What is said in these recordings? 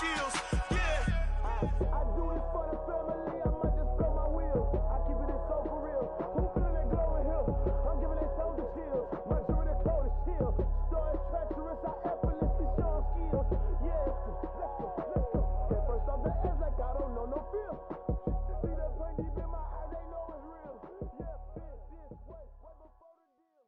skills. Yeah. I do it for the family, I might just blow my wheel. I keep it so for real. Who feeling that glowing hill? I'm giving they soldier chills. My jewelry the cold as chill. Story treacherous, I effortlessly show skills. Yeah, let's go. At first off the edge like I don't know no feel. See that pain deep in my eyes, they know it's real. Yeah, this way, way before the deal.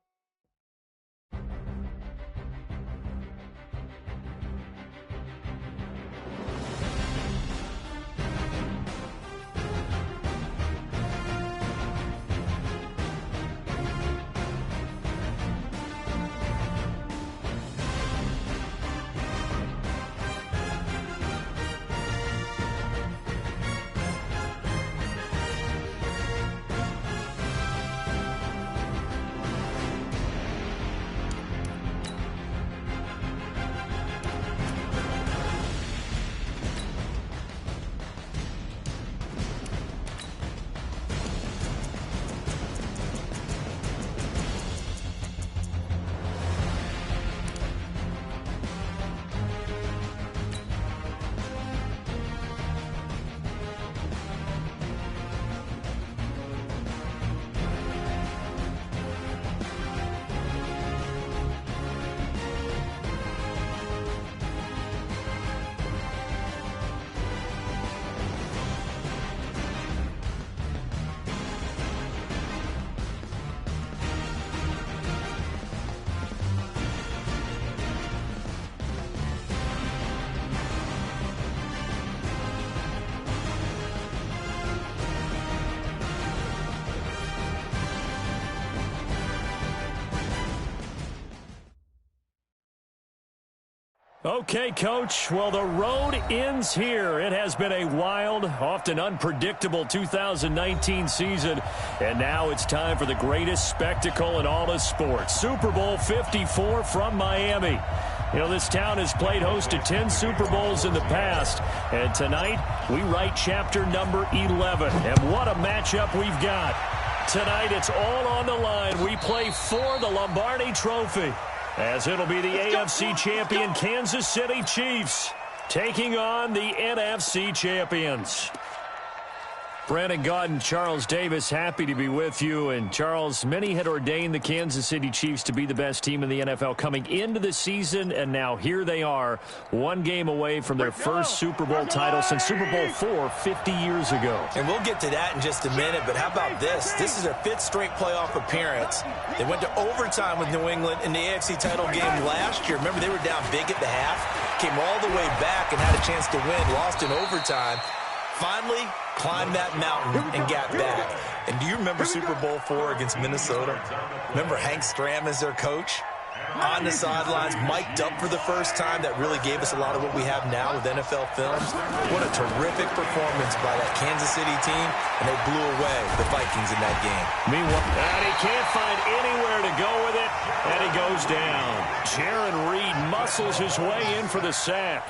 Okay, Coach. Well, the road ends here. It has been a wild, often unpredictable 2019 season. And now it's time for the greatest spectacle in all of sports. Super Bowl 54 from Miami. You know, this town has played host to 10 Super Bowls in the past. And tonight, we write chapter number 11. And what a matchup we've got. Tonight, it's all on the line. We play for the Lombardi Trophy, as it'll be the AFC champion Kansas City Chiefs taking on the NFC champions. Brandon Gaudin, Charles Davis, happy to be with you. And Charles, many had ordained the Kansas City Chiefs to be the best team in the NFL coming into the season, and now here they are, one game away from their first Super Bowl title since Super Bowl IV 50 years ago. And we'll get to that in just a minute, but how about this? This is their 5th straight playoff appearance. They went to overtime with New England in the AFC title game last year. Remember, they were down big at the half, came all the way back and had a chance to win, lost in overtime. Finally climbed that mountain and got back. And do you remember Super Bowl IV against Minnesota? Remember Hank Stram as their coach? On the sidelines, mic'd up for the first time. That really gave us a lot of what we have now with NFL films. What a terrific performance by that Kansas City team, and they blew away the Vikings in that game. Meanwhile, and he can't find anywhere to go with it, and he goes down. Jaron Reed muscles his way in for the sack.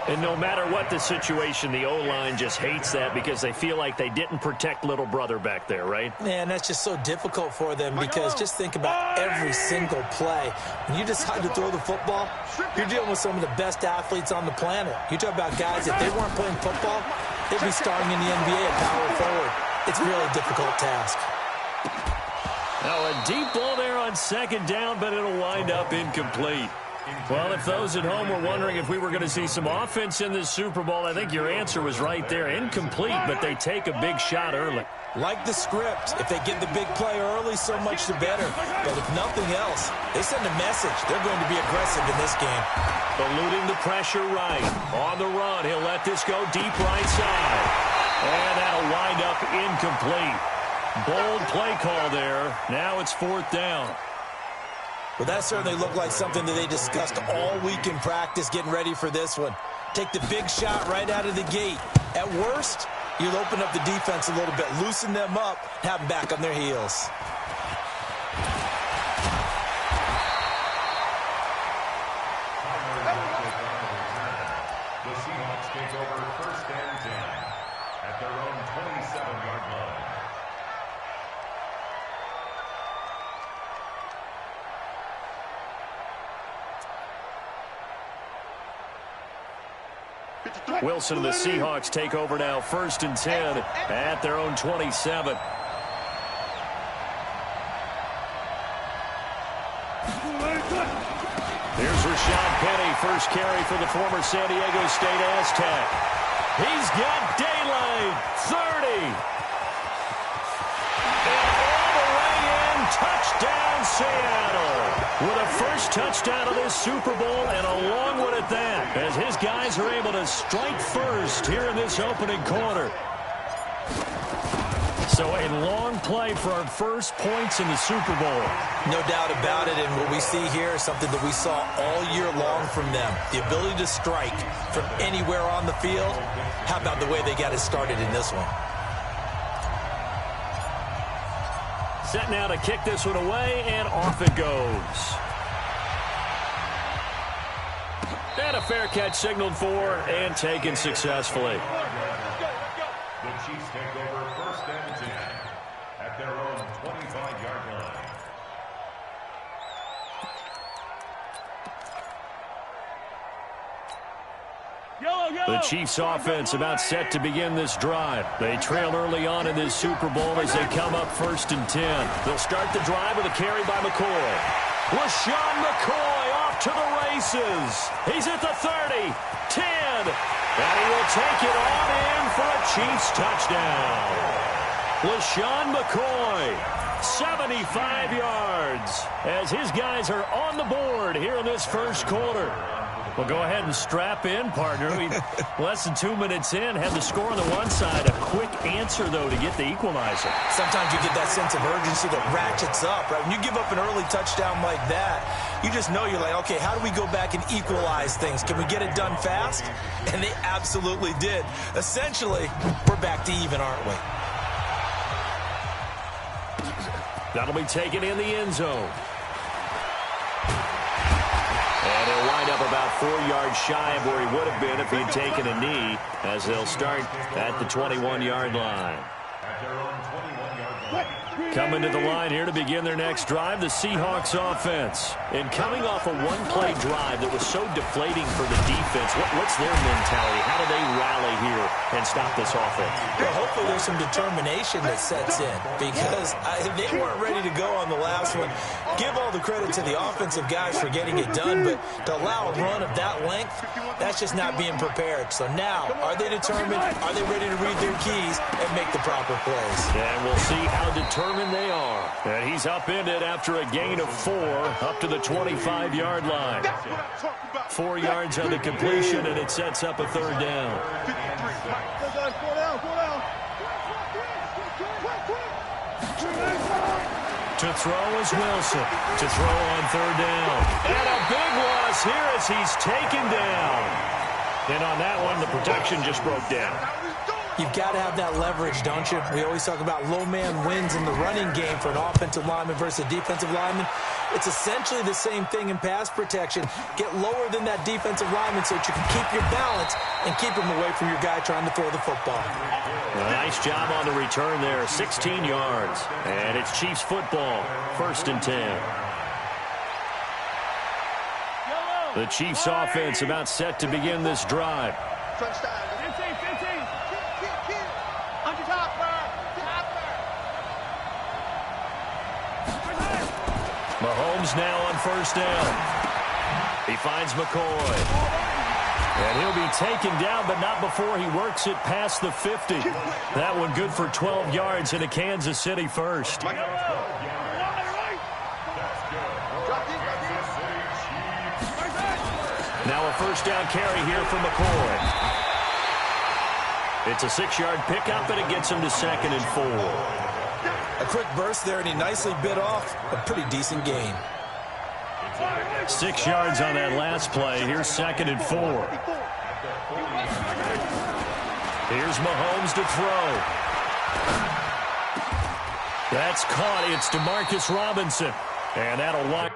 And no matter what the situation, the O-line just hates that because they feel like they didn't protect little brother back there, right? Man, that's just so difficult for them because just think about every single play. When you decide to throw the football, you're dealing with some of the best athletes on the planet. You talk about guys, if they weren't playing football, they'd be starting in the NBA at power forward. It's a really difficult task. Now a deep ball there on second down, but it'll wind up incomplete. Well, if those at home were wondering if we were going to see some offense in this Super Bowl, I think your answer was right there. Incomplete, but they take a big shot early. Like the script, if they get the big play early, so much the better. But if nothing else, they send a message. They're going to be aggressive in this game. Eluding the pressure right. On the run, he'll let this go deep right side. And that'll wind up incomplete. Bold play call there. Now it's 4th down. Well, that certainly looked like something that they discussed all week in practice getting ready for this one. Take the big shot right out of the gate. At worst, you'll open up the defense a little bit, loosen them up, have them back on their heels. The Seahawks take over 1st and 10 at their own 27-yard line. Wilson and the Seahawks take over now, 1st and 10 at their own 27. Here's Rashad Penny, first carry for the former San Diego State Aztec. He's got daylight, 30. And all the way in, touchdown Seattle. With a first touchdown of this Super Bowl and a long one at that, as his guys are able to strike first here in this opening quarter. So a long play for our first points in the Super Bowl. No doubt about it, and what we see here is something that we saw all year long from them. The ability to strike from anywhere on the field. How about the way they got it started in this one? Set now to kick this one away, and off it goes. And a fair catch signaled for and taken successfully. The Chiefs take over 1st and 10 at their own 25-yard line. The Chiefs offense about set to begin this drive. They trail early on in this Super Bowl as they come up 1st and 10. They'll start the drive with a carry by McCoy. LaShawn McCoy off to the races. He's at the 30, 10, and he will take it on in for a Chiefs touchdown. LaShawn McCoy, 75 yards, as his guys are on the board here in this first quarter. Well, go ahead and strap in, partner. Less than 2 minutes in, had the score on the one side. A quick answer, though, to get the equalizer. Sometimes you get that sense of urgency that ratchets up, right? When you give up an early touchdown like that, you just know you're like, okay, how do we go back and equalize things? Can we get it done fast? And they absolutely did. Essentially, we're back to even, aren't we? That'll be taken in the end zone. And he'll wind up about 4 yards shy of where he would have been if he had taken a knee, as they'll start at the 21-yard line. At their own 21-yard line. Coming to the line here to begin their next drive, the Seahawks offense. And coming off a one-play drive that was so deflating for the defense, what's their mentality? How do they rally here and stop this offense? Well, hopefully there's some determination that sets in, because they weren't ready to go on the last one. Give all the credit to the offensive guys for getting it done, but to allow a run of that length, that's just not being prepared. So now, are they determined? Are they ready to read their keys and make the proper plays? And we'll see how determined they are. And he's upended after a gain of 4 up to the 25-yard line. 4 yards on the completion, and it sets up a 3rd down. To throw is Wilson. To throw on 3rd down. And a big loss here as he's taken down. And on that one, the protection just broke down. You've got to have that leverage, don't you? We always talk about low man wins in the running game for an offensive lineman versus a defensive lineman. It's essentially the same thing in pass protection. Get lower than that defensive lineman so that you can keep your balance and keep him away from your guy trying to throw the football. A nice job on the return there, 16 yards. And it's Chiefs football, 1st and 10. The Chiefs offense about set to begin this drive. Mahomes now on 1st down. He finds McCoy. And he'll be taken down, but not before he works it past the 50. That one good for 12 yards in a Kansas City first. Now a 1st down carry here for McCoy. It's a 6-yard pickup, and it gets him to 2nd and 4. A quick burst there, and he nicely bit off a pretty decent gain. 6 yards on that last play. Here's 2nd and 4. Here's Mahomes to throw. That's caught. It's Demarcus Robinson. And that'll wind.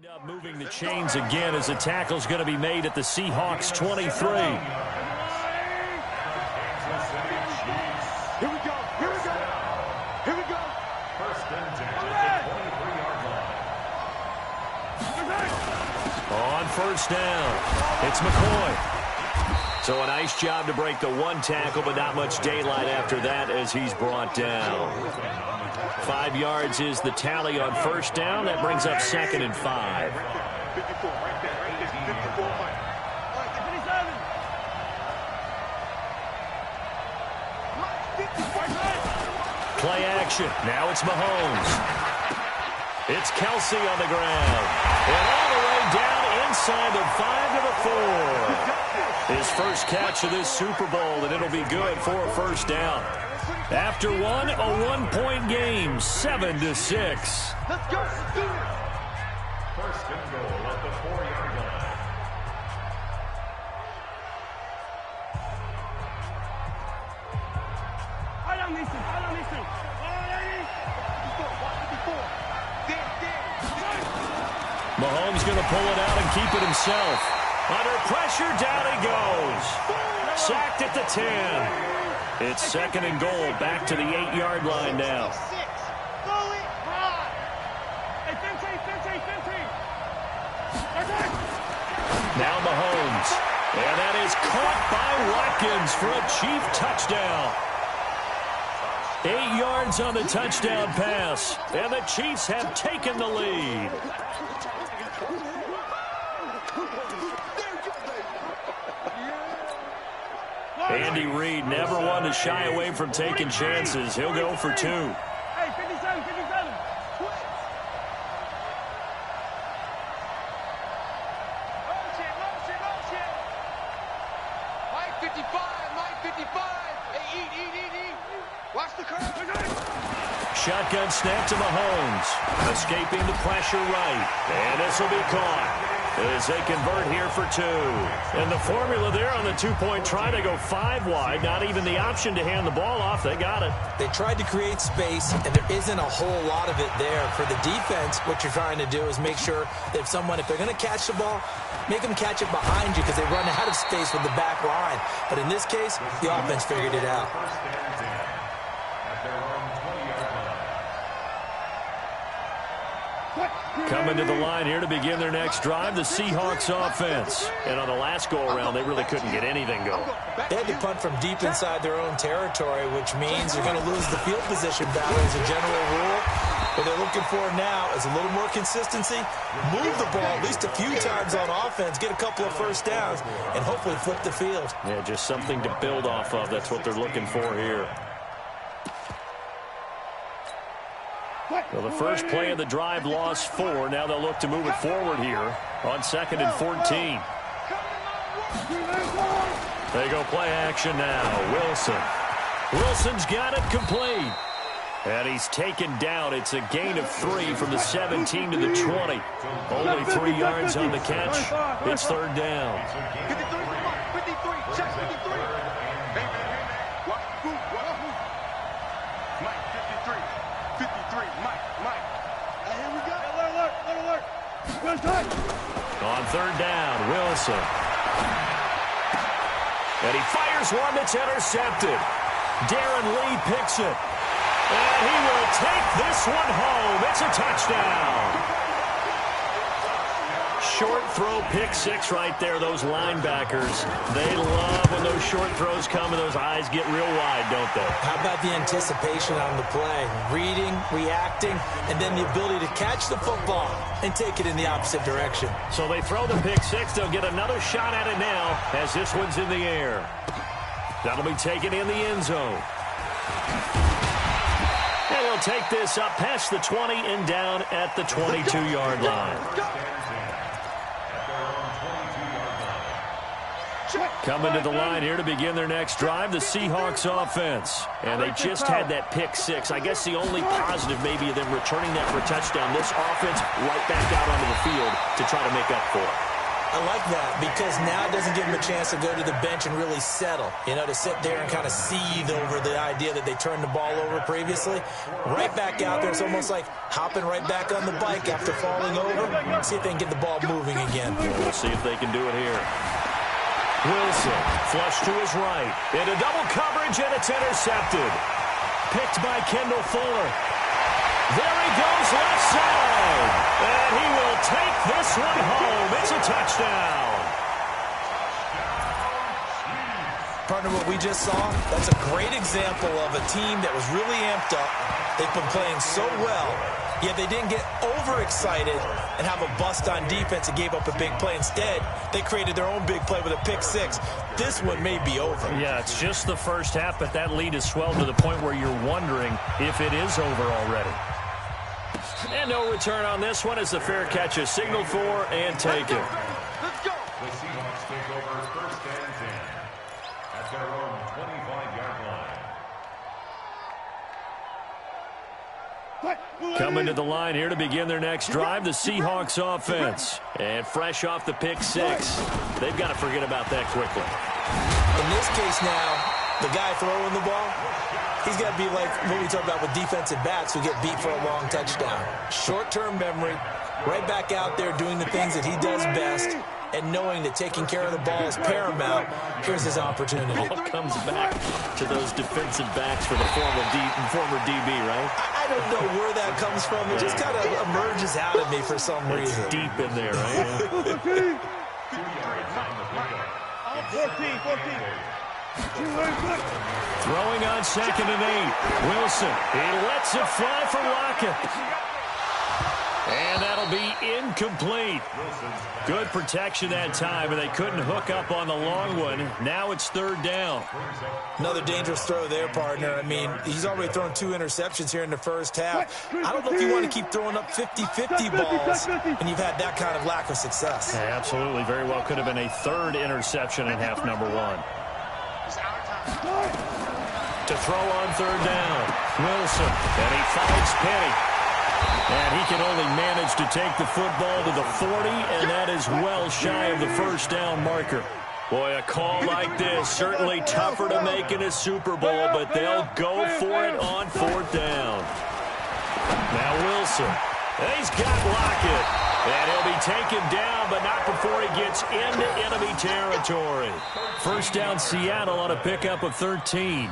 Wind up moving the chains again as the tackle's going to be made at the Seahawks 23. Here we go. Here we go. Here we go. First and 10 at the 23-yard line. On first down, it's McCoy. So a nice job to break the one tackle, but not much daylight after that as he's brought down. 5 yards is the tally on first down. That brings up 2nd and 5. 54 right there. 54 right. Play action. Now it's Mahomes. It's Kelsey on the ground. And all the way down inside the 5 to the 4. His first catch of this Super Bowl, and it'll be good for a first down. After one, a 1-point game, 7-6. Let's go. Let's do it. First and goal at the 4-yard line. Mahomes going to pull it out and keep it himself. Under pressure, down he goes. Sacked at the 10. It's 2nd and goal, back to the 8-yard line now. Now Mahomes. And that is caught by Watkins for a Chief touchdown. 8 yards on the touchdown pass. And the Chiefs have taken the lead. Andy Reid never one to shy away from taking chances. He'll go for 2. Hey, 57, 57. Motion. Mike 55. Hey, eat. Watch the curve. Shotgun snap to Mahomes. Escaping the pressure right. And this will be caught as they convert here for 2. And the formula there on the 2-point try to go 5 wide. Not even the option to hand the ball off. They got it. They tried to create space, and there isn't a whole lot of it there. For the defense, what you're trying to do is make sure that if they're going to catch the ball, make them catch it behind you because they run out of space with the back line. But in this case, the offense figured it out. First and 10 at their own 20-yard line. Coming to the line here to begin their next drive, the Seahawks offense. And on the last go-around, they really couldn't get anything going. They had to punt from deep inside their own territory, which means they're going to lose the field position battle as a general rule. What they're looking for now is a little more consistency, move the ball at least a few times on offense, get a couple of first downs, and hopefully flip the field. Yeah, just something to build off of. That's what they're looking for here. Well, the first play of the drive lost 4. Now they'll look to move it forward here on 2nd and 14. They go play action now. Wilson's got it complete. And he's taken down. It's a gain of 3 from the 17 to the 20. Only 3 yards on the catch. It's 3rd down. 53, check 53. Mike, 53, Mike. Here we go. Alert. On 3rd down, Wilson. And he fires one that's intercepted. Darren Lee picks it. And he will take this one home. It's a touchdown. Short throw, pick 6 right there. Those linebackers, they love when those short throws come and those eyes get real wide, don't they? How about the anticipation on the play? Reading, reacting, and then the ability to catch the football and take it in the opposite direction. So they throw the pick 6. They'll get another shot at it now as this one's in the air. That'll be taken in the end zone. And he'll take this up past the 20 and down at the 22-yard line. Coming to the line here to begin their next drive, the Seahawks offense. And they just had that pick 6. I guess the only positive maybe of them returning that for a touchdown. This offense right back out onto the field to try to make up for it. I like that because now it doesn't give him a chance to go to the bench and really settle, you know, to sit there and kind of seethe over the idea that they turned the ball over previously. Right back out there, it's almost like hopping right back on the bike after falling over. See if they can get the ball moving again. We'll see if they can do it here. Wilson, flush to his right. Into double coverage, and it's intercepted. Picked by Kendall Fuller. There he goes, left side. And he will take this one home. It's a touchdown. Partner, what we just saw, that's a great example of a team that was really amped up. They've been playing so well, yet they didn't get overexcited and have a bust on defense and gave up a big play. Instead, they created their own big play with a pick six. This one may be over. Yeah, it's just the first half, but that lead has swelled to the point where you're wondering if it is over already. And no return on this one as the fair catch is signaled for and taken. Let's go. The Seahawks take over first and 10 at their own 25-yard line. Coming to the line here to begin their next drive, the Seahawks offense. And fresh off the pick six, they've got to forget about that quickly. In this case now, the guy throwing the ball, he's got to be like what we talk about with defensive backs who get beat for a long touchdown. Short-term memory, right back out there doing the things that he does best, and knowing that taking care of the ball is paramount. Here's his opportunity. It all comes back to those defensive backs for the former DB, right? I don't know where that comes from. It just kind of emerges out of me for some reason. It's deep in there, right? 2 yards on the pickup. 14. Throwing on 2nd and 8. Wilson, he lets it fly for Lockett. And that'll be incomplete. Good protection that time, and they couldn't hook up on the long one. Now it's 3rd down. Another dangerous throw there, partner. I mean, he's already thrown 2 interceptions here in the first half. I don't know if you want to keep throwing up 50-50 balls when you've had that kind of lack of success. Yeah, absolutely. Very well could have been a 3rd interception in half number 1. To throw on 3rd down. Wilson, and he finds Penny. And he can only manage to take the football to the 40, and that is well shy of the first down marker. Boy, a call like this, certainly tougher to make in a Super Bowl, but they'll go for it on 4th down. Now Wilson, he's got Lockett, and he'll be taken down, but not before he gets into enemy territory. First down Seattle on a pickup of 13.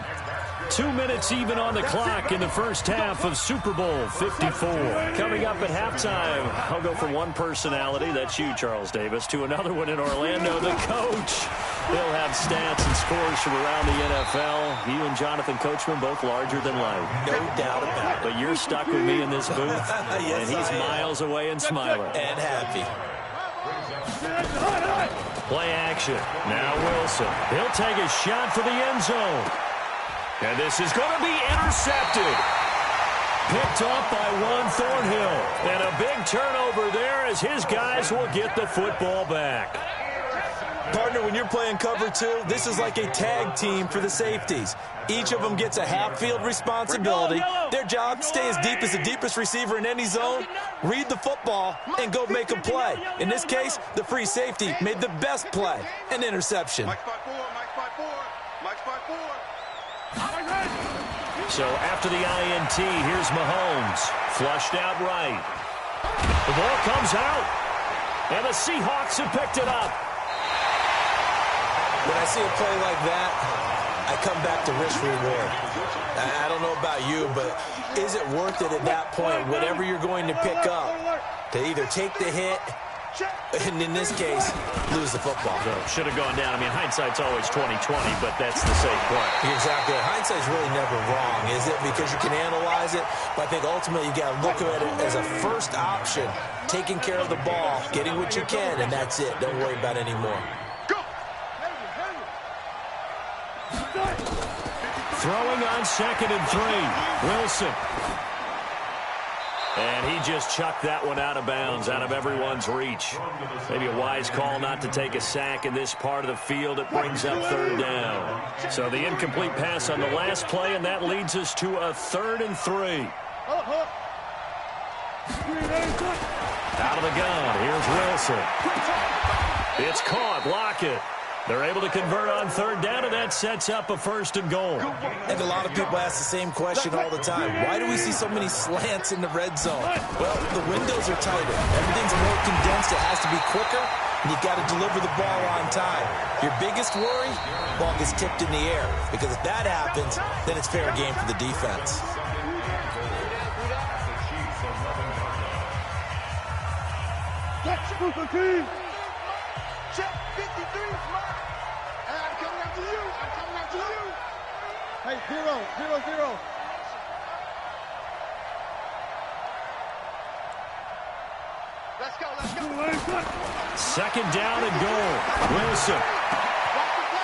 2 minutes even on the clock in the first half of Super Bowl 54. Coming up at halftime, I'll go from one personality, that's you, Charles Davis, to another one in Orlando, the coach. He'll have stats and scores from around the NFL. You and Jonathan Coachman both larger than life. No doubt about it. But you're stuck with me in this booth, Yes, and he's miles away and smiling. And happy. Play action. Now Wilson. He'll take a shot for the end zone. And this is going to be intercepted. Picked off by Juan Thornhill. And a big turnover there as his guys will get the football back. Partner, when you're playing cover 2, this is like a tag team for the safeties. Each of them gets a half-field responsibility. Their job, stay as deep as the deepest receiver in any zone, read the football, and go make a play. In this case, the free safety made the best play, an interception. So after the INT, here's Mahomes. Flushed out right. The ball comes out. And the Seahawks have picked it up. When I see a play like that, I come back to risk reward. I don't know about you, but is it worth it at that point, whatever you're going to pick up, to either take the hit, and in this case, lose the football? So should have gone down. I mean, hindsight's always 20/20, but that's the safe play. Exactly. Hindsight's really never wrong, is it? Because you can analyze it, but I think ultimately you got to look at it as a first option, taking care of the ball, getting what you can, and that's it. Don't worry about any more. Throwing on 2nd and 3. Wilson. And he just chucked that one out of bounds, out of everyone's reach. Maybe a wise call not to take a sack in this part of the field. It brings up 3rd down. So the incomplete pass on the last play, and that leads us to a 3rd and 3. Out of the gun, here's Wilson. It's caught. Lockett. They're able to convert on third down, and that sets up a 1st and goal. And a lot of people ask the same question all the time. Why do we see so many slants in the red zone? Well, the windows are tighter. Everything's more condensed. It has to be quicker, and you've got to deliver the ball on time. Your biggest worry, ball gets tipped in the air. Because if that happens, then it's fair game for the defense. Check 53, Smart. And I'm coming after you. I'm coming after you. Hey, 0-0-0. Let's go. 2nd down and goal. Wilson.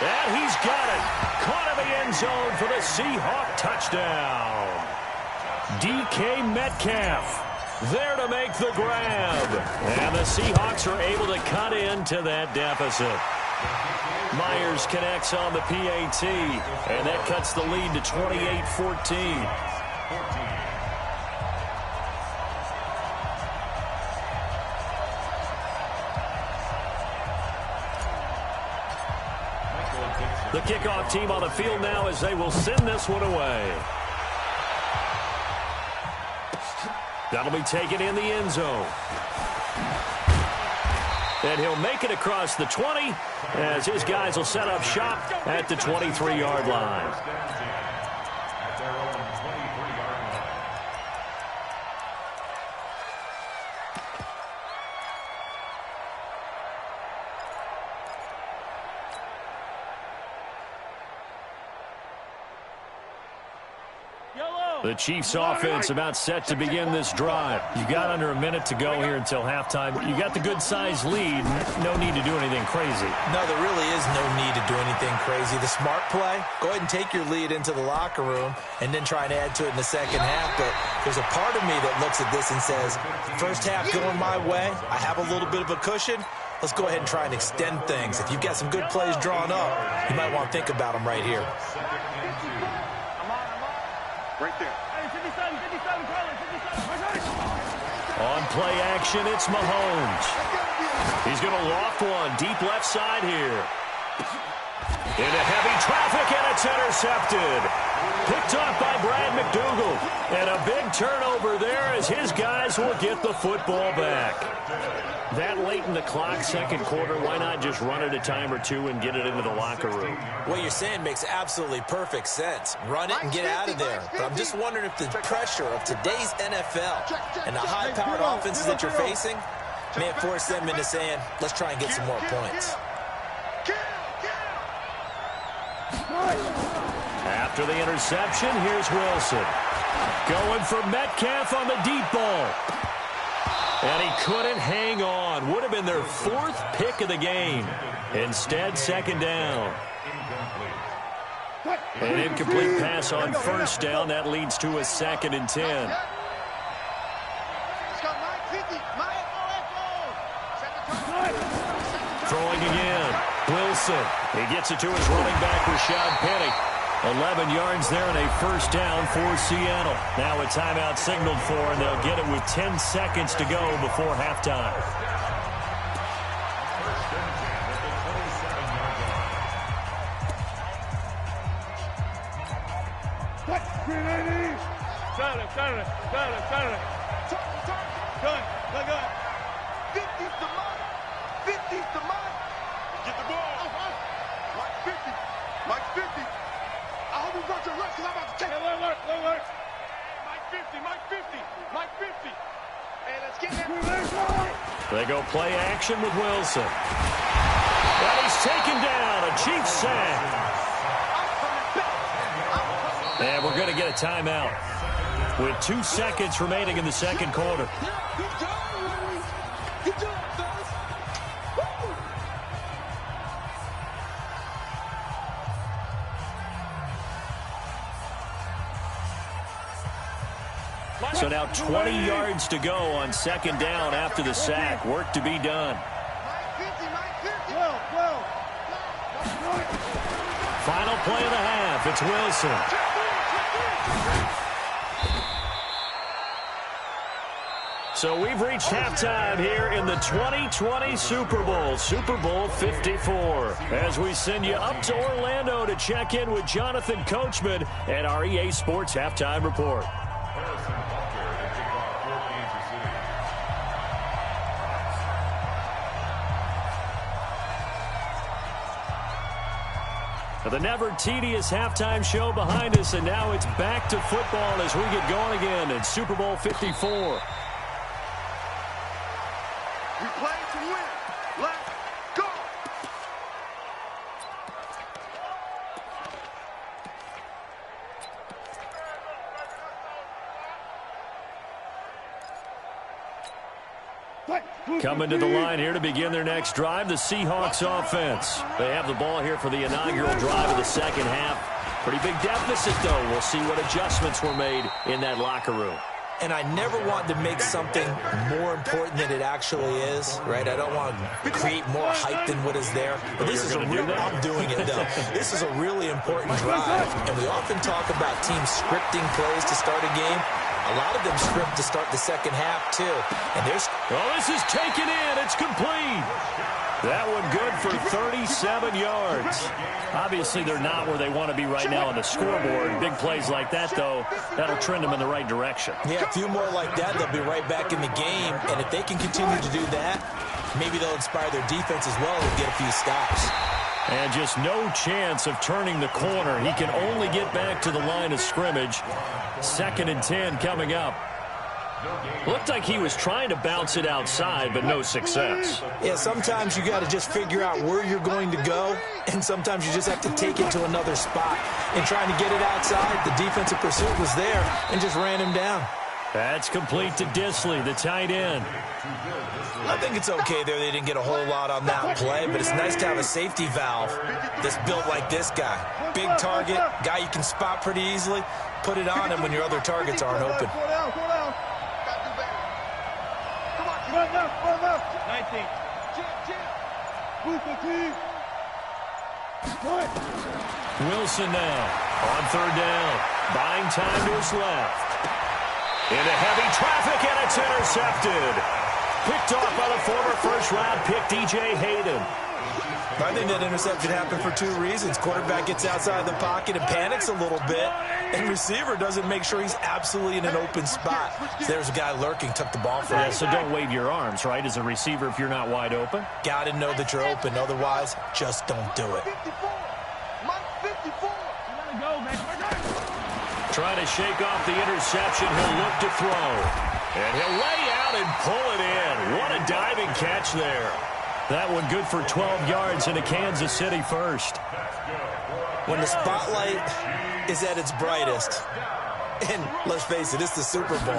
And he's got it. Caught in the end zone for the Seahawk touchdown. DK Metcalf there to make the grab. And the Seahawks are able to cut into that deficit. Myers connects on the PAT, and that cuts the lead to 28-14. The kickoff team on the field now as they will send this one away. That'll be taken in the end zone. And he'll make it across the 20 as his guys will set up shop at the 23-yard line. The Chiefs offense about set to begin this drive. You got under a minute to go here until halftime. You got the good-sized lead. No need to do anything crazy. No, there really is no need to do anything crazy. The smart play, go ahead and take your lead into the locker room and then try and add to it in the second half. But there's a part of me that looks at this and says, first half going my way, I have a little bit of a cushion. Let's go ahead and try and extend things. If you've got some good plays drawn up, you might want to think about them right here. Right there. On play action, it's Mahomes. He's going to loft one deep left side here. Into heavy traffic, and it's intercepted. Picked off by Brad McDougal. And a big turnover there as his guys will get the football back. That late in the clock, second quarter, why not just run it a time or two and get it into the locker room? What you're saying makes absolutely perfect sense. Run it and get out of there. But I'm just wondering if the pressure of today's NFL and the high-powered offenses that you're facing may have forced them into saying, let's try and get some more points. After the interception, here's Wilson. Going for Metcalf on the deep ball. And he couldn't hang on. Would have been their 4th pick of the game. Instead, second down. An incomplete pass on first down. That leads to a 2nd and 10. Throwing again. Wilson. He gets it to his running back, Rashad Penny. 11 yards there and a first down for Seattle. Now a timeout signaled for, and they'll get it with 10 seconds to go before halftime. They go play action with Wilson. And he's taken down. A Chiefs sack. And we're going to get a timeout with 2 seconds remaining in the second quarter. So now 20 yards to go on second down after the sack. Work to be done. Final play of the half. It's Wilson. So we've reached halftime here in the 2020 Super Bowl, Super Bowl 54. As we send you up to Orlando to check in with Jonathan Coachman and our EA Sports Halftime Report. The never tedious halftime show behind us, and now it's back to football as we get going again in Super Bowl 54. We play to win. Let's go. Coming to the line here to begin their next drive, the Seahawks offense. They have the ball here for the inaugural drive of the second half. Pretty big deficit, though. We'll see what adjustments were made in that locker room. And I never want to make something more important than it actually is, right? I don't want to create more hype than what is there. But this is a real, I'm doing it, though. This is a really important drive. And we often talk about teams scripting plays to start a game. A lot of them script to start the second half, too. And there's... Oh, this is taken in. It's complete. That one good for 37 yards. Obviously, they're not where they want to be right now on the scoreboard. Big plays like that, though, that'll trend them in the right direction. Yeah, a few more like that, they'll be right back in the game. And if they can continue to do that, maybe they'll inspire their defense as well and get a few stops. And just no chance of turning the corner. He can only get back to the line of scrimmage. 2nd and 10 coming up. Looked like he was trying to bounce it outside, but no success. Yeah, sometimes you got to just figure out where you're going to go, and sometimes you just have to take it to another spot. And trying to get it outside, the defensive pursuit was there and just ran him down. That's complete to Disley, the tight end. I think it's okay there. They didn't get a whole lot on that play, but it's nice to have a safety valve that's built like this guy. Big target, guy you can spot pretty easily. Put it on him when your other targets aren't open. Wilson now on 3rd down. Buying time to his left. Into heavy traffic, and it's intercepted. Picked off by the former first-round pick, DJ Hayden. I think that interception happened for 2 reasons. Quarterback gets outside the pocket and panics a little bit, and receiver doesn't make sure he's absolutely in an open spot. So there's a guy lurking, took the ball from him. Yeah, so don't wave your arms, right, as a receiver if you're not wide open. Got to know that you're open. Otherwise, just don't do it. Trying to shake off the interception. He'll look to throw. And he'll lay out and pull it in. What a diving catch there. That one good for 12 yards into Kansas City first. When the spotlight is at its brightest, and let's face it, it's the Super Bowl,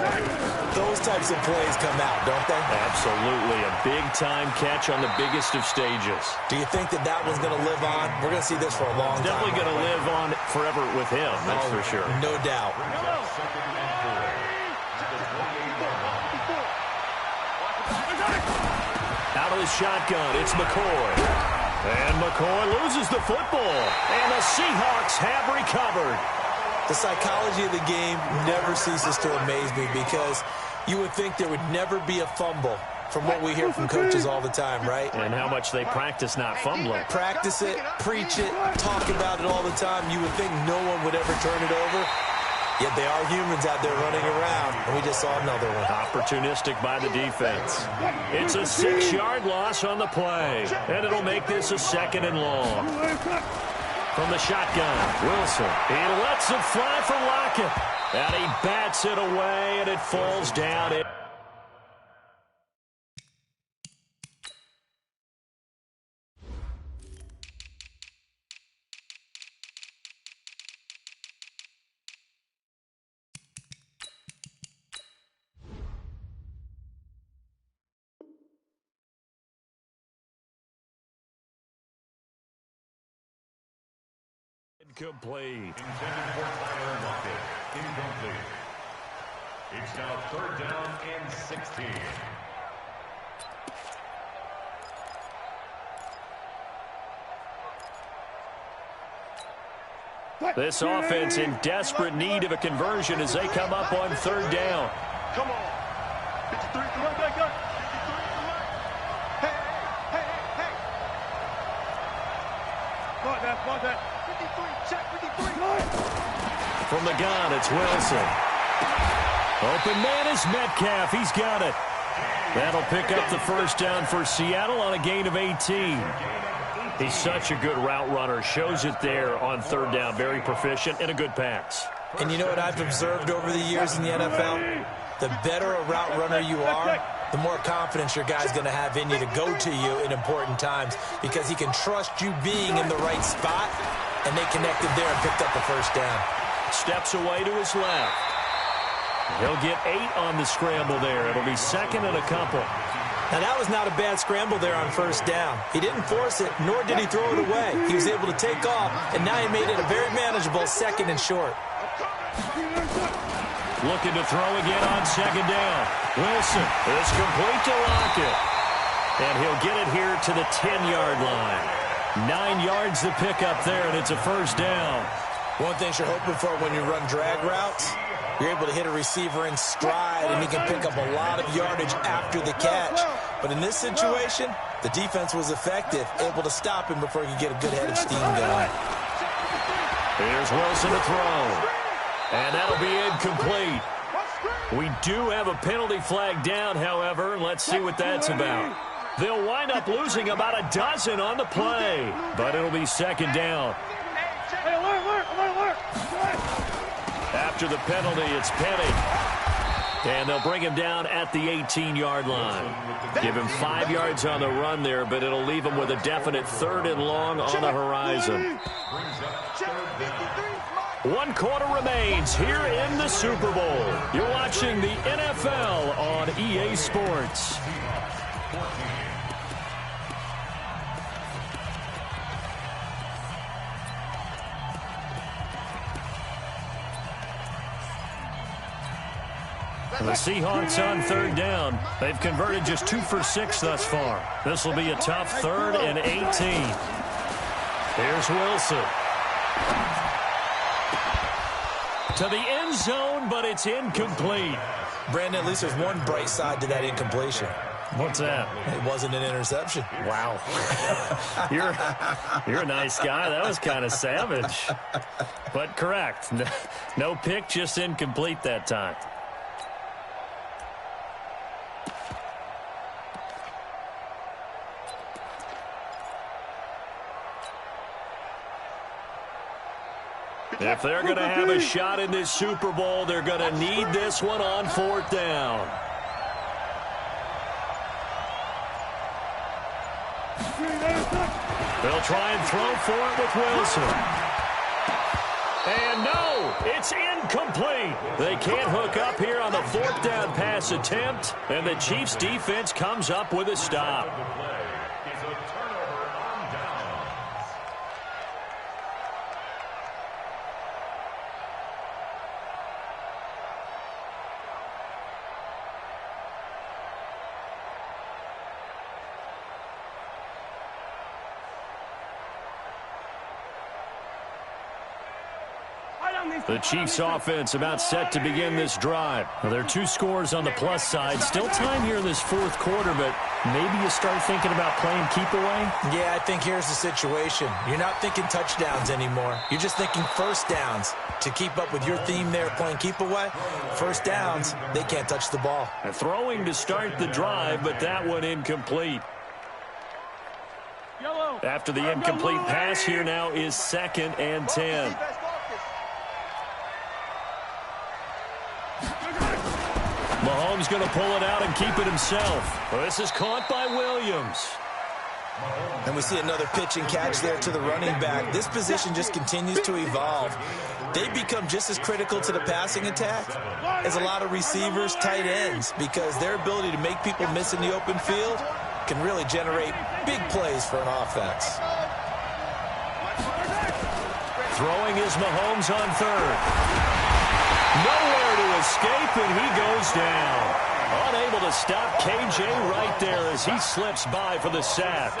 those types of plays come out, don't they? Absolutely. A big-time catch on the biggest of stages. Do you think that that one's going to live on? We're going to see this for a long time. Definitely going to live on forever with him, that's for sure. No doubt. Out of the shotgun, it's McCoy. And McCoy loses the football. And the Seahawks have recovered. The psychology of the game never ceases to amaze me because you would think there would never be a fumble from what we hear from coaches all the time, right? And how much they practice not fumbling. Practice it, preach it, talk about it all the time. You would think no one would ever turn it over. Yet they are humans out there running around, and we just saw another one. Opportunistic by the defense. It's a 6-yard loss on the play, and it'll make this a 2nd and long. From the shotgun, Wilson. He lets it fly for Lockett, and he bats it away, and it falls down. Incomplete. Intended for Tyler Lockett. Incomplete. It's now 3rd down and 16. This offense in desperate need of a conversion as they come up on 3rd down. Come on. From the gun, it's Wilson. Open man is Metcalf. He's got it. That'll pick up the first down for Seattle on a gain of 18. He's such a good route runner. Shows it there on third down. Very proficient and a good pass. And you know what I've observed over the years in the NFL? The better a route runner you are, the more confidence your guy's going to have in you to go to you in important times because he can trust you being in the right spot, and they connected there and picked up the first down. Steps away to his left. He'll get 8 on the scramble there. It'll be second and a couple. Now, that was not a bad scramble there on first down. He didn't force it, nor did he throw it away. He was able to take off, and now he made it a very manageable second and short. Looking to throw again on second down. Wilson is complete to Lockett. And he'll get it here to the 10-yard line. 9 yards to pick up there, and it's a first down. One thing you're hoping for when you run drag routes, you're able to hit a receiver in stride, and he can pick up a lot of yardage after the catch. But in this situation, the defense was effective, able to stop him before he could get a good head of steam going. Here's Wilson to throw. And that'll be incomplete. We do have a penalty flag down, however. Let's see what that's about. They'll wind up losing about a dozen on the play, but it'll be second down. After the penalty, it's Penny. And they'll bring him down at the 18-yard line. Give him 5 yards on the run there, but it'll leave him with a definite third and long on the horizon. 1 quarter remains here in the Super Bowl. You're watching the NFL on EA Sports. The Seahawks on third down. They've converted just 2 for 6 thus far. This will be a tough 3rd and 18. Here's Wilson. To the end zone, but it's incomplete. Brandon, at least there's one bright side to that incompletion. What's that? It wasn't an interception. Wow. You're a nice guy. That was kind of savage. But correct. No pick, just incomplete that time. If they're going to have a shot in this Super Bowl, they're going to need this one on 4th down. They'll try and throw for it with Wilson. And no, it's incomplete. They can't hook up here on the 4th down pass attempt, and the Chiefs defense comes up with a stop. The Chiefs offense about set to begin this drive. Well, there are 2 scores on the plus side. Still time here in this 4th quarter, but maybe you start thinking about playing keep away? Yeah, I think here's the situation. You're not thinking touchdowns anymore. You're just thinking first downs. To keep up with your theme there, playing keep away, first downs, they can't touch the ball. And throwing to start the drive, but that one incomplete. After the incomplete pass, here now is 2nd and 10. Mahomes going to pull it out and keep it himself. Well, this is caught by Williams. And we see another pitch and catch there to the running back. This position just continues to evolve. They become just as critical to the passing attack as a lot of receivers, tight ends, because their ability to make people miss in the open field can really generate big plays for an offense. Throwing is Mahomes on 3rd. Nowhere to escape, and he goes down. Unable to stop KJ right there as he slips by for the sack.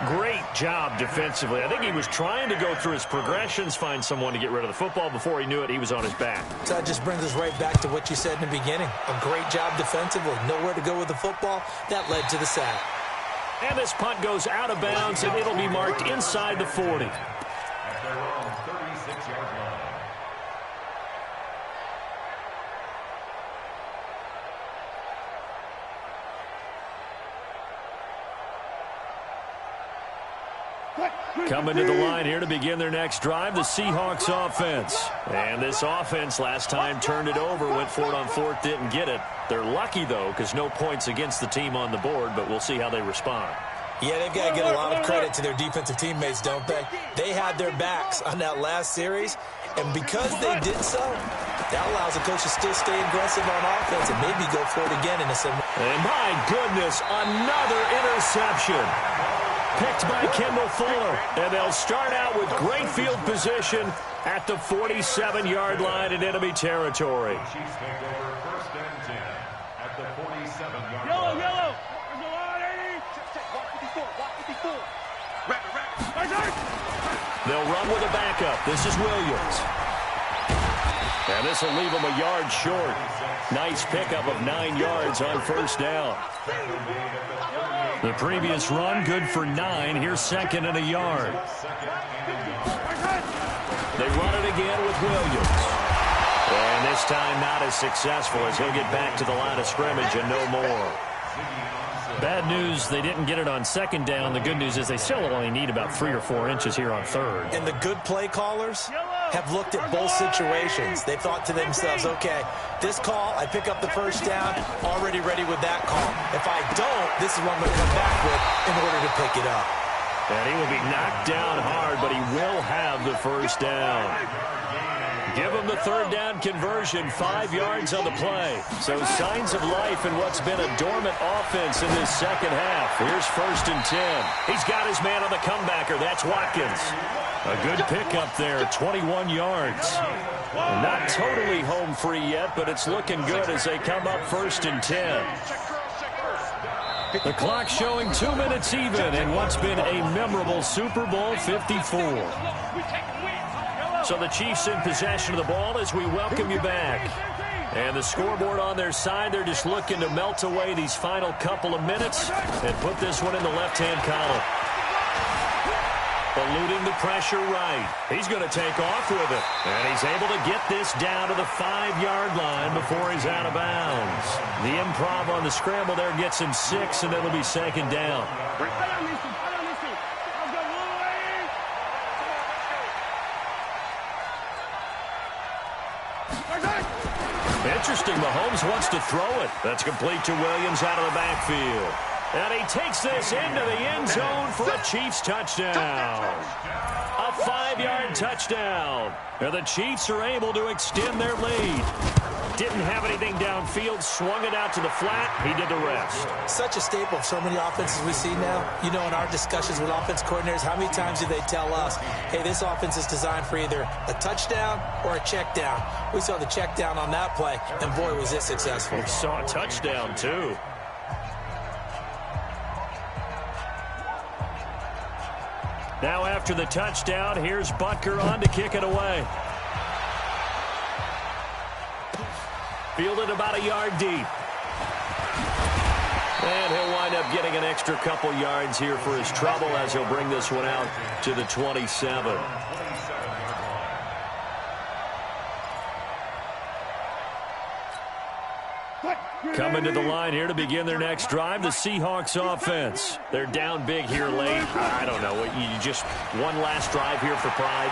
Great job defensively. I think he was trying to go through his progressions, find someone to get rid of the football. Before he knew it, he was on his back. So that just brings us right back to what you said in the beginning. A great job defensively. Nowhere to go with the football. That led to the sack. And this punt goes out of bounds, and it'll be marked inside the 40. At their own 36-yard line. Coming to the line here to begin their next drive, the Seahawks offense. And this offense last time turned it over, went for it on fourth, didn't get it. They're lucky, though, because no points against the team on the board, but we'll see how they respond. Yeah, they've got to get a lot of credit to their defensive teammates, don't they? They had their backs on that last series, and because they did so, that allows the coach to still stay aggressive on offense and maybe go for it again in a similar. And my goodness, another interception. Picked by Kendall Fuller, and they'll start out with great field position at the 47-yard line in enemy territory. Chiefs take over first and 10 at the 47-yard line. Yellow. There's a line, 80. Check. Walk 54. Wrap. They'll run with a backup. This is Williams. And this will leave them a yard short. Nice pickup of 9 yards on first down. The previous run, good for 9. Here's second and a yard. They run it again with Williams. And this time not as successful as he'll get back to the line of scrimmage and no more. Bad news, they didn't get it on second down. The good news is they still only need about 3 or 4 inches here on third. And the good play callers have looked at both situations. They thought to themselves, okay, this call, I pick up the first down, already ready with that call. If I don't, this is what I'm going to come back with in order to pick it up. And he will be knocked down hard, but he will have the first down. Give him the third down conversion, 5 yards on the play. So signs of life in what's been a dormant offense in this second half. Here's first and 10. He's got his man on the comebacker. That's Watkins. A good pickup there, 21 yards. Not totally home free yet, but it's looking good as they come up first and 10. The clock showing 2 minutes even in what's been a memorable Super Bowl 54. So the Chiefs in possession of the ball as we welcome you back. And the scoreboard on their side, they're just looking to melt away these final couple of minutes and put this one in the left-hand column. Eluding the pressure right. He's going to take off with it. And he's able to get this down to the 5-yard line before he's out of bounds. The improv on the scramble there gets him 6, and it'll be second down. Interesting, Mahomes wants to throw it. That's complete to Williams out of the backfield. And he takes this into the end zone for a Chiefs touchdown. A 5-yard touchdown. And the Chiefs are able to extend their lead. Didn't have anything downfield, swung it out to the flat. He did the rest. Such a staple of so many offenses we see now. You know, in our discussions with offense coordinators, how many times do they tell us, hey, this offense is designed for either a touchdown or a check down. We saw the check down on that play, and boy, was it successful. We saw a touchdown, too. Now after the touchdown, here's Butker on to kick it away. Fielded about a yard deep. And he'll wind up getting an extra couple yards here for his trouble as he'll bring this one out to the 27. Coming to the line here to begin their next drive, the Seahawks offense. They're down big here late. I don't know. You just one last drive here for pride?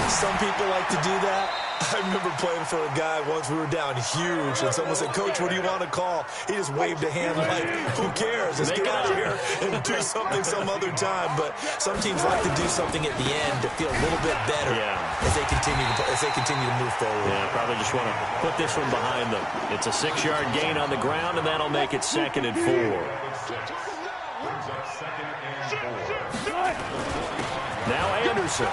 Some people like to do that. I remember playing for a guy once. We were down huge, and someone said, Coach, what do you want to call? He just waved a hand like, who cares? Let's get out of here and do something some other time. But some teams like to do something at the end to feel a little bit better as they continue to move forward. Yeah, probably just want to put this one behind them. It's a 6-yard gain on the ground, and that'll make it 2nd and 4. Now Anderson.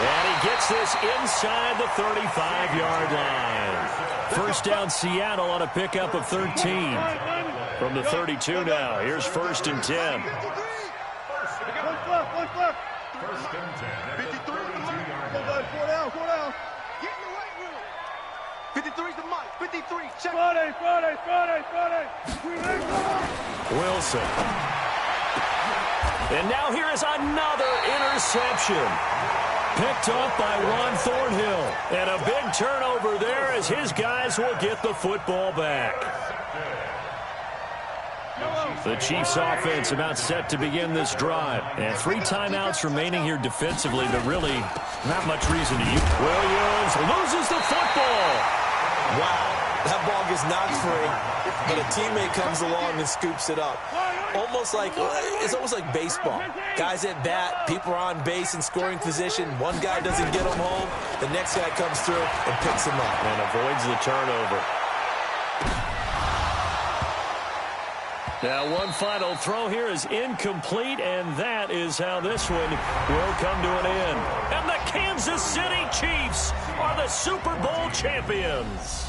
And he gets this inside the 35-yard line. First down, Seattle on a pickup of 13. From the 32 now. Here's 1st and 10. First and 10. 53 is the mark. 4 down. Get in the right room. 53 is the mark. 53. Check. Friday. Wilson. And now here is another interception. Picked up by Ron Thornhill. And a big turnover there as his guys will get the football back. The Chiefs offense about set to begin this drive. And 3 timeouts remaining here defensively, but really not much reason to use. Williams loses the football. Wow, that ball gets knocked free, but a teammate comes along and scoops it up. It's almost like baseball. Guys at bat, people are on base in scoring position. One guy doesn't get them home. The next guy comes through and picks him up. And avoids the turnover. Now one final throw here is incomplete, and that is how this one will come to an end. And the Kansas City Chiefs are the Super Bowl champions.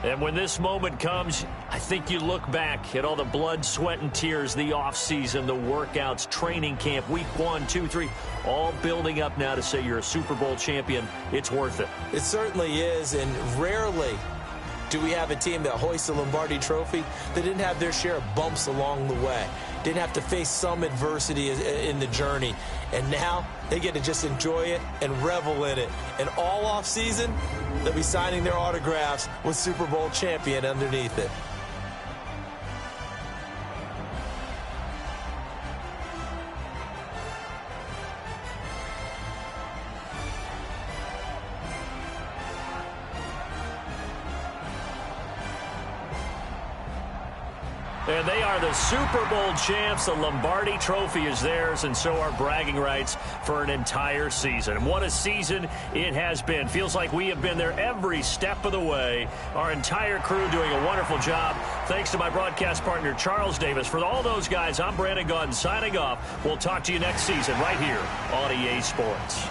And when this moment comes, I think you look back at all the blood, sweat, and tears, the offseason, the workouts, training camp, week 1, 2, 3, all building up now to say you're a Super Bowl champion. It's worth it. It certainly is, and rarely do we have a team that hoists the Lombardi Trophy that didn't have their share of bumps along the way, didn't have to face some adversity in the journey, and now they get to just enjoy it and revel in it. And all off season, they'll be signing their autographs with Super Bowl champion underneath it. And they are the Super Bowl champs. The Lombardi Trophy is theirs, and so are bragging rights for an entire season. And what a season it has been. Feels like we have been there every step of the way. Our entire crew doing a wonderful job. Thanks to my broadcast partner, Charles Davis. For all those guys, I'm Brandon Gaudin signing off. We'll talk to you next season right here on EA Sports.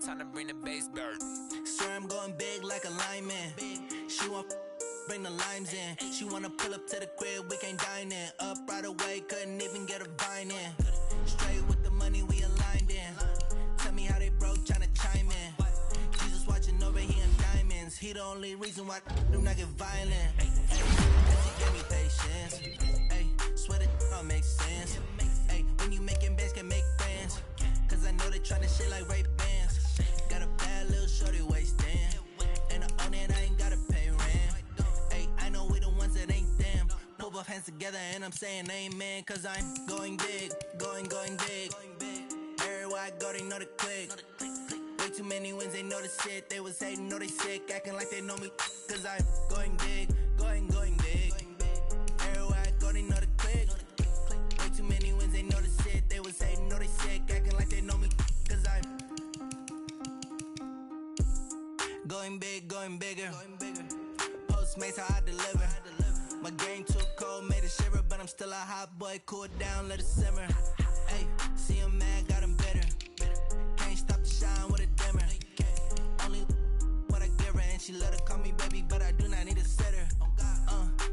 Time to bring the bass bird. Swear I'm going big like a lineman. She want bring the limes in. She wanna pull up to the crib, we can't dine in. Up right away, couldn't even get a vine in. Straight with the money, we aligned in. Tell me how they broke, tryna chime in. Jesus watching over here in diamonds. He the only reason why do not get violent. Hey, she give me patience. Hey, swear that all makes sense. Hey, when you making bands, can make friends. Cause I know they tryna shit like Ray Bans. Got a bad little shorty wasting. And I own it, I ain't gotta pay rent. Hey, I know we the ones that ain't them. Pull both hands together and I'm saying amen. Cause I'm going big, going big. Everywhere I go, they know the click. Way too many wins, they know the shit. They was hating, know they sick, acting like they know me. Cause I'm going big, going big. Everywhere I go, they know the click. Way too many wins, they know the shit. They was hating, know they sick, acting like they know me. Cause I'm going big, going bigger. Postmates how I deliver. My game too cold, made it shiver, but I'm still a hot boy. Cool it down, let it simmer. Hey, see him mad, got him bitter. Can't stop the shine with a dimmer. Only what I give her, and she love to call me baby, but I do not need a sitter.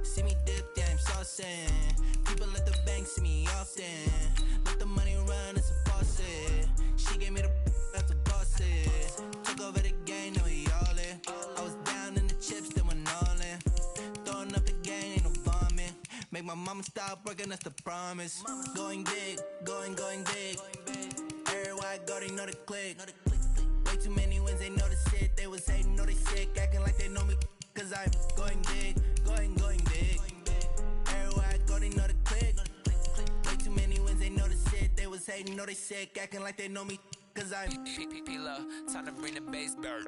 See me dip, yeah, I'm saucing. People at the bank see me often. Let the money run, it's a faucet. She gave me the that's the bosses. Took over the game, now we all in. I was down in the chips, then went all in. Throwing up the game, ain't no bombing. Make my mama stop working, that's the promise. Going big, going big. Everywhere I go, they know the click. Way too many wins, they know the shit. They was hating, know they sick, acting like they know me. Cause I'm going big, going big. Everywhere I go, they know the click. Way too many wins, they know the shit. They was hating, know they sick, acting like they know me. Cause I'm P-P-P-Love, time to bring the bass bird.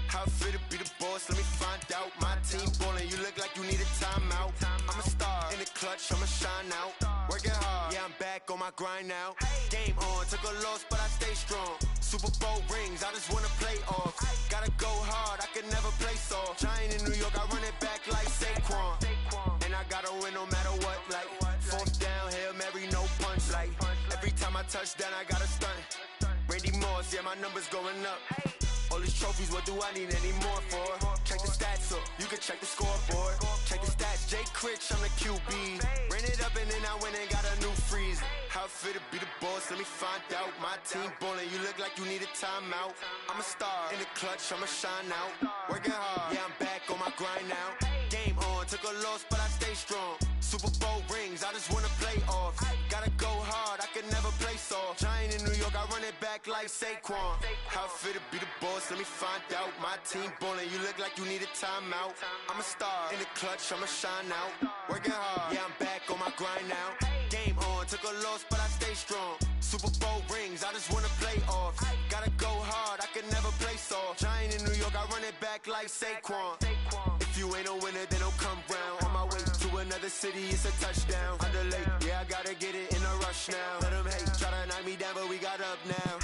How fit to be the boss? Let me find out. My team ballin', you look like you need a timeout. I'm a star in the clutch, I'ma shine out. Working hard, yeah, I'm back on my grind now. Game on, took a loss, but I stay strong. Super Bowl rings, I just wanna play off. Gotta go hard, I can never play soft. Giant in New York, I run it back like Saquon. And I gotta win no matter what, like fourth down, Hail Mary, no punch. Like every time I touch down, I gotta stunt. Randy Moss, yeah, my numbers going up. All these trophies, what do I need any more for? Check the stats up, you can check the scoreboard. Check the stats, Jay Critch, I'm the QB. Ran it up and then I went and got a new freeze. How fit to be the boss, let me find out. My team ballin', you look like you need a timeout. I'm a star in the clutch, I'ma shine out. Working hard, yeah, I'm back on my grind now. Game on, took a loss, but I stay strong. Super Bowl rings, I just wanna play off. Gotta go hard, I can never play soft. Giant in New York, I run it back like Saquon. How fit to be the boss, let me find out. My team ballin', you look like you need a timeout. I'm a star in the clutch, I'ma shine out. Working hard, yeah, I'm back on my grind now. Game on, took a loss, but I stay strong. Super Bowl rings, I just wanna play off. Gotta go hard, I can never play soft. Giant in New York, I run it back like Saquon. If you ain't a winner, then don't come round. On my way to another city, it's a touchdown. Underlay, yeah, I gotta get it in a rush now. Let them hate, try to knock me down, but we got up now.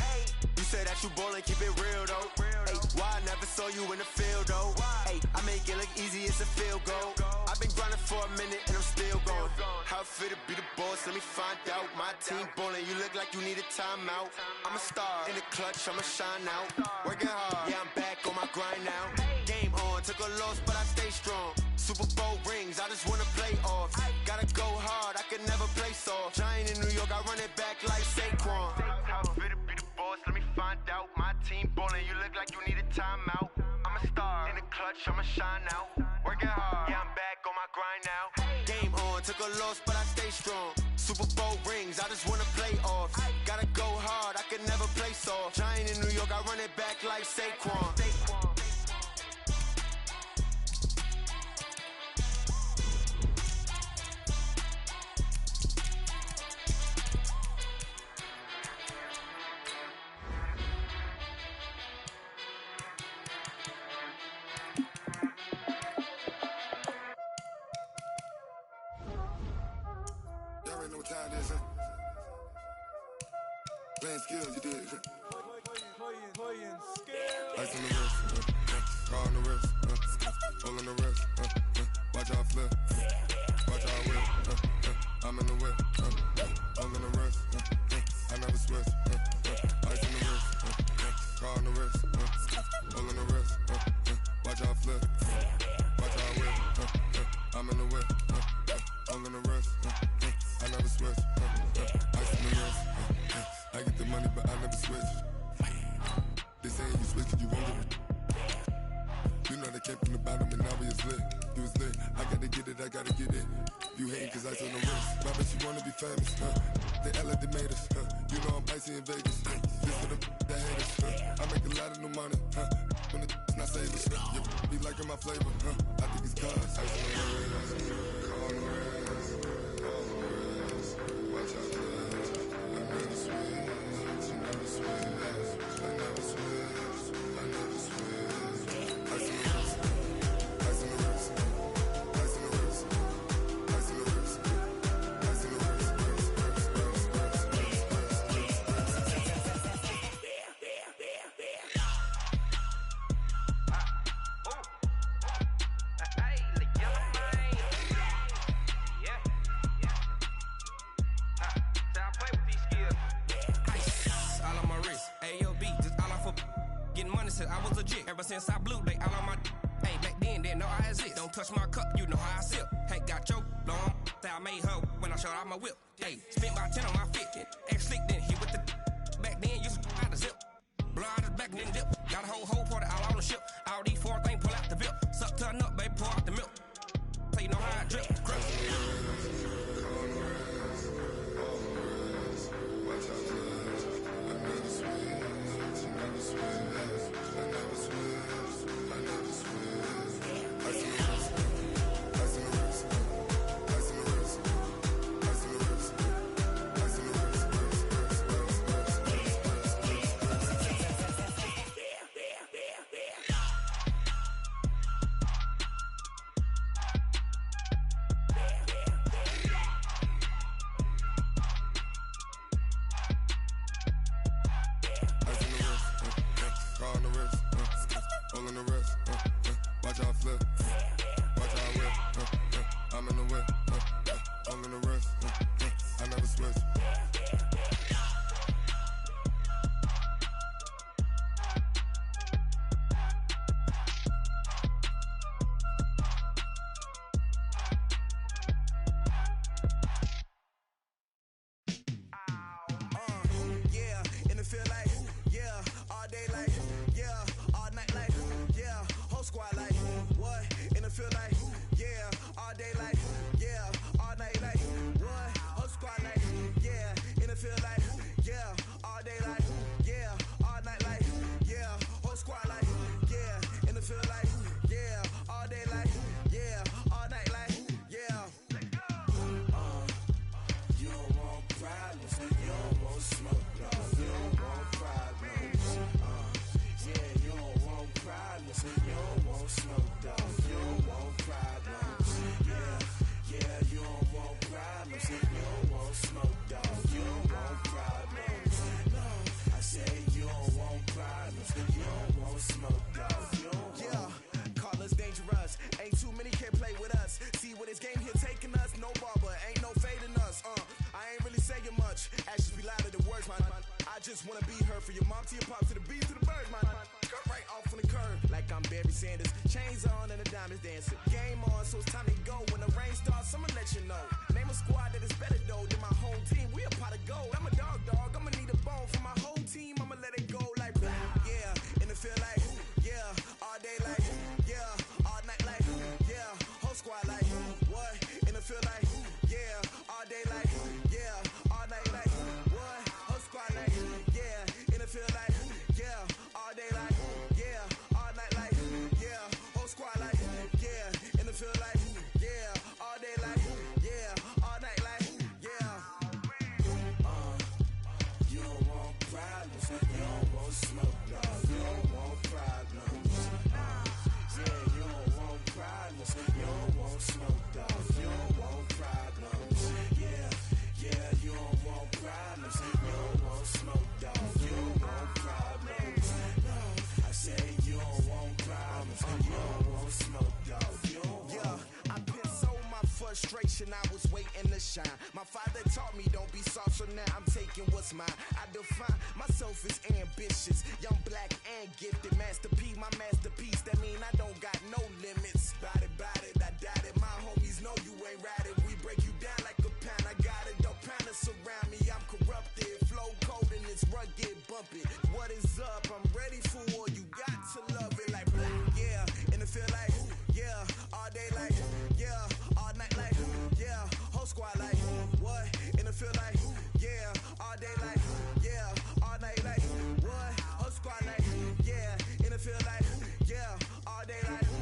You said that you ballin', keep it real though. Hey, why I never saw you in the field though? Hey, I make it look easy, it's a field goal. I've been grinding for a minute and I'm still going. How fit to be the boss, let me find out. My team ballin', you look like you need a timeout. I'm a star in the clutch, I'ma shine out. Working hard, yeah, I'm back on my grind now. Game on, took a loss, but I stay strong. Super Bowl rings, I just wanna play off. Gotta go hard, I can never play soft. Giant in New York, I run it back like Saquon. How fit to be the boss, let me find out. My team ballin', you look like you need a timeout. I'm a star in the clutch, I'ma shine out. Working hard, yeah, I'm back on my grind now. Game on, took a loss, but I stay strong. Super Bowl rings, I just wanna play off. Gotta go hard, I can never play soft. Giant in New York, I run it back like Saquon. Y'all already know what time it is, huh? Playing skills, you did. Playing skills. Ice on the wrist, car on the wrist, hole on the wrist, watch out flip, watch out whip, I'm in the whip, hole in the wrist, I never switch, ice on the wrist, car on the wrist, hole in the wrist, watch out flip, watch out whip, I'm in the whip, hole in the wrist, I never switch, ice on the wrist, I get the money but I never switch. They saying you switch and you won't get it. You know they came from the bottom and now we is lit. You was lit, I gotta get it, I gotta get it. You hating cause ice on the wrist. My bitch, you wanna be famous, They act like they made us, You know I'm icy in Vegas, This for the haters, I make a lot of new money, When it's not savers, You be liking my flavor, I think it's cause ice on the wrist, car on the wrist, watch out for this. I never switch, you never switch. I never switch, I never switch. Ice on the wrist, ice on the wrist, ice on the wrist, ice on the wrist, ice on the wrist, said I was legit. Ever since I blew, they all on my. Hey, back then, didn't know I exist. Don't touch my cup, you know how I sip. Hey, got your long. Say I made her when I showed out my whip. Hey, spent about 10 on my fit. Ex-slick, then hit with the. Back then, used to out the zip. Blow out his back and then dip. Got a whole party out on the ship. All these 4 things pull out the bip. Suck to a nut, baby, pour out the milk. So you know how I drip. Crush. I was waiting to shine. My father taught me don't be soft, so now I'm taking what's mine. I define myself as ambitious, young, black, and gifted. Master P, my masterpiece. That mean I don't got no limits. Bout it, I doubt it. My homies know you ain't ratted. We break you down like a pound. I got it, don't pound us around me. I'm corrupted, flow cold and it's rugged, bumpy. What is up? I'm ready for war. You got to love it like black, yeah. And it feel like, yeah, all day like, yeah, all night like, yeah, whole squad like, what? And it feel like, yeah, all day like, yeah, all night like, what? Whole squad like, yeah, and it feel like, yeah, all day like,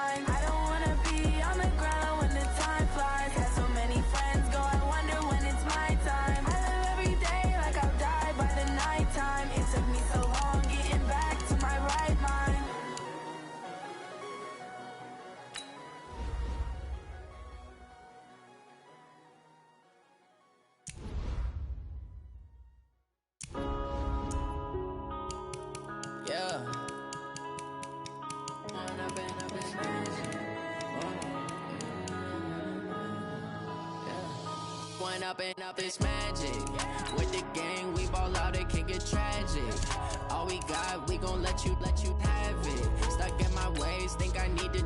mind. I don't wanna be on the ground when the time flies. Had so many friends go, I wonder when it's my time. I live every day like I'll die by the nighttime. It took me so long getting back to my right mind. Yeah. One up and up is magic. With the gang, we ball out, it can get tragic. All we got, we gon' let you have it. Stuck in my ways, think I need to